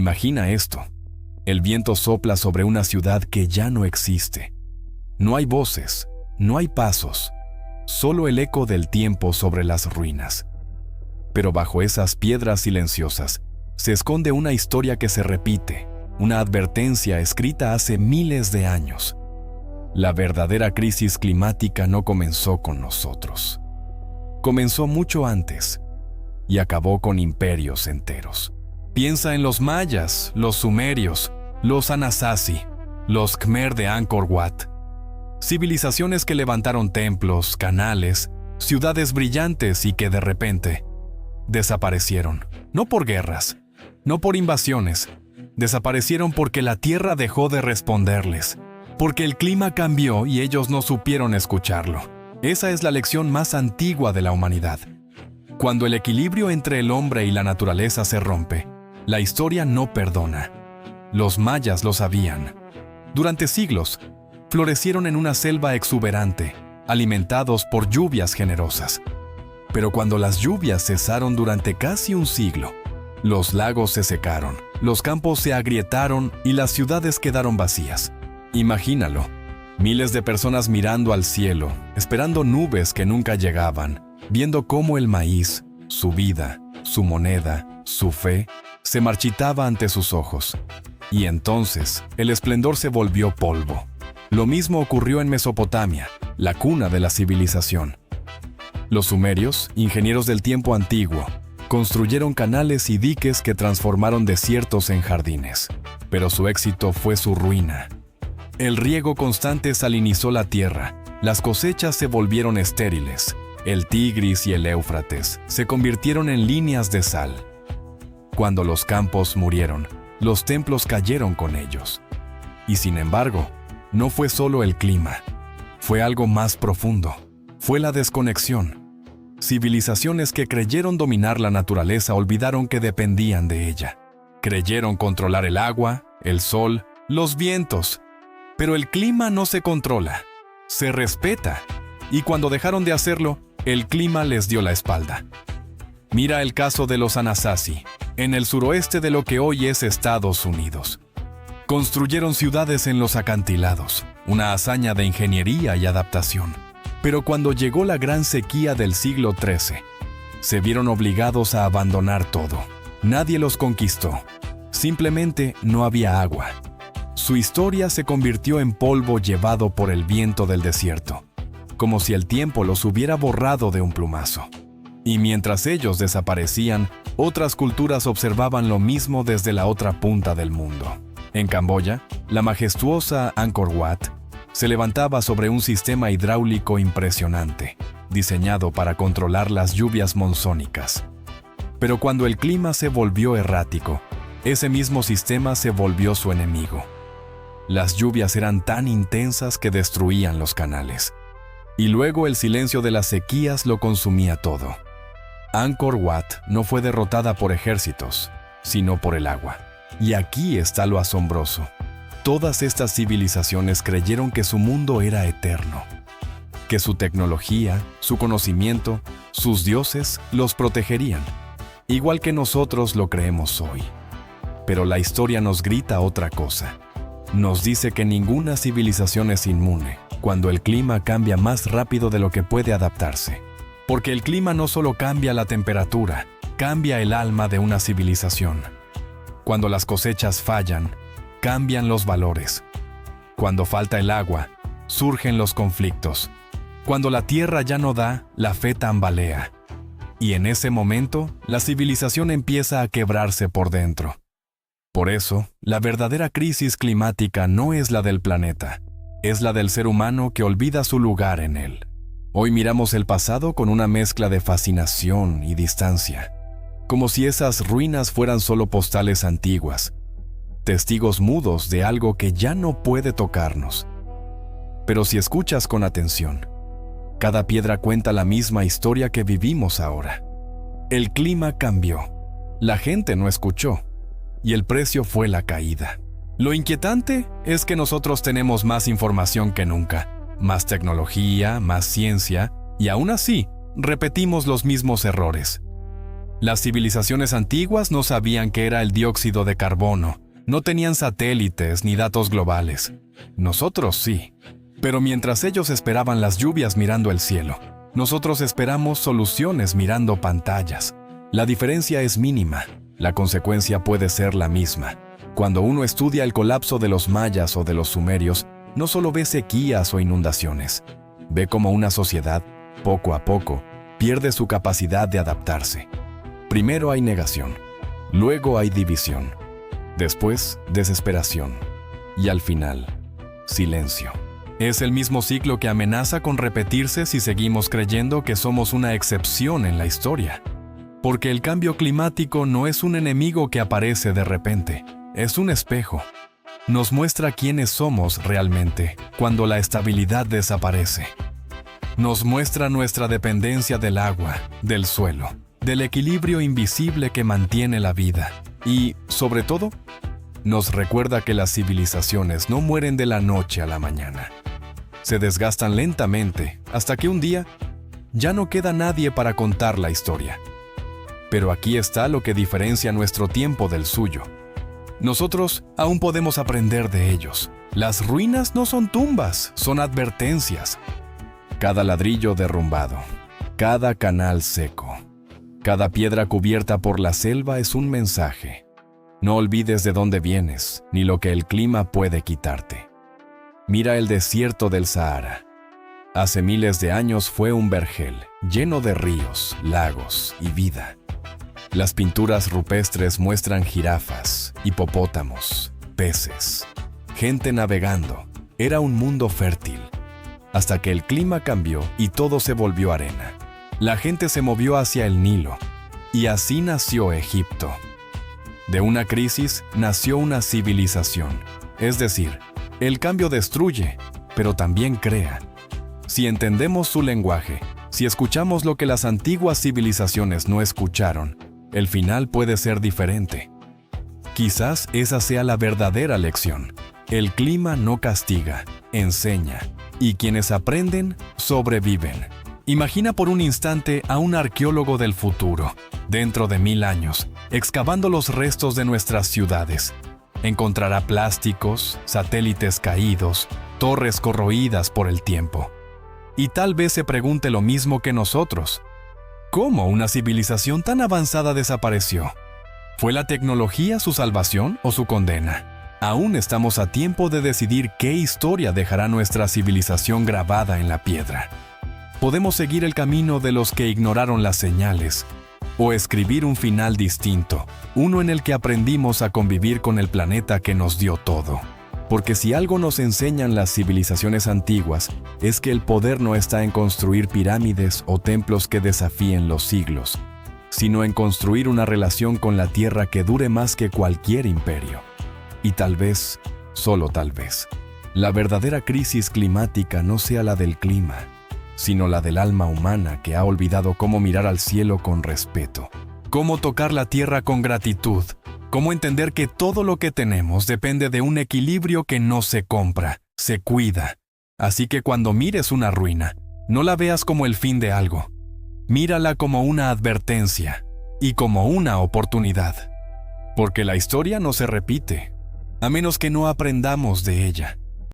Imagina esto. El viento sopla sobre una ciudad que ya no existe. No hay voces, no hay pasos, solo el eco del tiempo sobre las ruinas. Pero bajo esas piedras silenciosas se esconde una historia que se repite, una advertencia escrita hace miles de años. La verdadera crisis climática no comenzó con nosotros. Comenzó mucho antes y acabó con imperios enteros. Piensa en los mayas, los sumerios, los Anasazi, los Khmer de Angkor Wat. Civilizaciones que levantaron templos, canales, ciudades brillantes y que de repente desaparecieron. No por guerras, no por invasiones. Desaparecieron porque la tierra dejó de responderles, porque el clima cambió y ellos no supieron escucharlo. Esa es la lección más antigua de la humanidad. Cuando el equilibrio entre el hombre y la naturaleza se rompe, la historia no perdona. Los mayas lo sabían. Durante siglos, florecieron en una selva exuberante, alimentados por lluvias generosas. Pero cuando las lluvias cesaron durante casi un siglo, los lagos se secaron, los campos se agrietaron y las ciudades quedaron vacías. Imagínalo, miles de personas mirando al cielo, esperando nubes que nunca llegaban, viendo cómo el maíz, su vida, su moneda, su fe, se marchitaba ante sus ojos. Y entonces, el esplendor se volvió polvo. Lo mismo ocurrió en Mesopotamia, la cuna de la civilización. Los sumerios, ingenieros del tiempo antiguo, construyeron canales y diques que transformaron desiertos en jardines. Pero su éxito fue su ruina. El riego constante salinizó la tierra, las cosechas se volvieron estériles, el Tigris y el Éufrates se convirtieron en líneas de sal. Cuando los campos murieron, los templos cayeron con ellos. Y sin embargo, no fue solo el clima, fue algo más profundo, fue la desconexión. Civilizaciones que creyeron dominar la naturaleza olvidaron que dependían de ella. Creyeron controlar el agua, el sol, los vientos. Pero el clima no se controla, se respeta. Y cuando dejaron de hacerlo, el clima les dio la espalda. Mira el caso de los Anasazi, en el suroeste de lo que hoy es Estados Unidos. Construyeron ciudades en los acantilados, una hazaña de ingeniería y adaptación. Pero cuando llegó la gran sequía del siglo XIII, se vieron obligados a abandonar todo. Nadie los conquistó. Simplemente no había agua. Su historia se convirtió en polvo llevado por el viento del desierto, como si el tiempo los hubiera borrado de un plumazo. Y mientras ellos desaparecían, otras culturas observaban lo mismo desde la otra punta del mundo. En Camboya, la majestuosa Angkor Wat se levantaba sobre un sistema hidráulico impresionante, diseñado para controlar las lluvias monzónicas. Pero cuando el clima se volvió errático, ese mismo sistema se volvió su enemigo. Las lluvias eran tan intensas que destruían los canales. Y luego el silencio de las sequías lo consumía todo. Angkor Wat no fue derrotada por ejércitos, sino por el agua. Y aquí está lo asombroso. Todas estas civilizaciones creyeron que su mundo era eterno, que su tecnología, su conocimiento, sus dioses los protegerían, igual que nosotros lo creemos hoy. Pero la historia nos grita otra cosa. Nos dice que ninguna civilización es inmune cuando el clima cambia más rápido de lo que puede adaptarse. Porque el clima no solo cambia la temperatura, cambia el alma de una civilización. Cuando las cosechas fallan, cambian los valores. Cuando falta el agua, surgen los conflictos. Cuando la tierra ya no da, la fe tambalea. Y en ese momento, la civilización empieza a quebrarse por dentro. Por eso, la verdadera crisis climática no es la del planeta, es la del ser humano que olvida su lugar en él. Hoy miramos el pasado con una mezcla de fascinación y distancia, como si esas ruinas fueran solo postales antiguas, testigos mudos de algo que ya no puede tocarnos. Pero si escuchas con atención, cada piedra cuenta la misma historia que vivimos ahora. El clima cambió, la gente no escuchó, y el precio fue la caída. Lo inquietante es que nosotros tenemos más información que nunca, más tecnología, más ciencia, y aún así, repetimos los mismos errores. Las civilizaciones antiguas no sabían qué era el dióxido de carbono, no tenían satélites ni datos globales. Nosotros sí. Pero mientras ellos esperaban las lluvias mirando el cielo, nosotros esperamos soluciones mirando pantallas. La diferencia es mínima, la consecuencia puede ser la misma. Cuando uno estudia el colapso de los mayas o de los sumerios, no solo ve sequías o inundaciones, ve cómo una sociedad, poco a poco, pierde su capacidad de adaptarse. Primero hay negación, luego hay división, después desesperación y al final, silencio. Es el mismo ciclo que amenaza con repetirse si seguimos creyendo que somos una excepción en la historia. Porque el cambio climático no es un enemigo que aparece de repente, es un espejo. Nos muestra quiénes somos realmente cuando la estabilidad desaparece. Nos muestra nuestra dependencia del agua, del suelo, del equilibrio invisible que mantiene la vida. Y, sobre todo, nos recuerda que las civilizaciones no mueren de la noche a la mañana. Se desgastan lentamente hasta que un día ya no queda nadie para contar la historia. Pero aquí está lo que diferencia nuestro tiempo del suyo. Nosotros aún podemos aprender de ellos. Las ruinas no son tumbas, son advertencias. Cada ladrillo derrumbado, cada canal seco, cada piedra cubierta por la selva es un mensaje. No olvides de dónde vienes, ni lo que el clima puede quitarte. Mira el desierto del Sahara. Hace miles de años fue un vergel, lleno de ríos, lagos y vida. Las pinturas rupestres muestran jirafas, hipopótamos, peces, gente navegando. Era un mundo fértil, hasta que el clima cambió y todo se volvió arena. La gente se movió hacia el Nilo, y así nació Egipto. De una crisis nació una civilización, es decir, el cambio destruye, pero también crea. Si entendemos su lenguaje, si escuchamos lo que las antiguas civilizaciones no escucharon, el final puede ser diferente. Quizás esa sea la verdadera lección. El clima no castiga, enseña, y quienes aprenden, sobreviven. Imagina por un instante a un arqueólogo del futuro, dentro de 1000 años, excavando los restos de nuestras ciudades. Encontrará plásticos, satélites caídos, torres corroídas por el tiempo. Y tal vez se pregunte lo mismo que nosotros. ¿Cómo una civilización tan avanzada desapareció? ¿Fue la tecnología su salvación o su condena? Aún estamos a tiempo de decidir qué historia dejará nuestra civilización grabada en la piedra. Podemos seguir el camino de los que ignoraron las señales, o escribir un final distinto, uno en el que aprendimos a convivir con el planeta que nos dio todo. Porque si algo nos enseñan las civilizaciones antiguas, es que el poder no está en construir pirámides o templos que desafíen los siglos, sino en construir una relación con la Tierra que dure más que cualquier imperio. Y tal vez, solo tal vez, la verdadera crisis climática no sea la del clima, sino la del alma humana que ha olvidado cómo mirar al cielo con respeto, cómo tocar la tierra con gratitud, cómo entender que todo lo que tenemos depende de un equilibrio que no se compra, se cuida. Así que cuando mires una ruina, no la veas como el fin de algo, mírala como una advertencia y como una oportunidad. Porque la historia no se repite, a menos que no aprendamos de ella.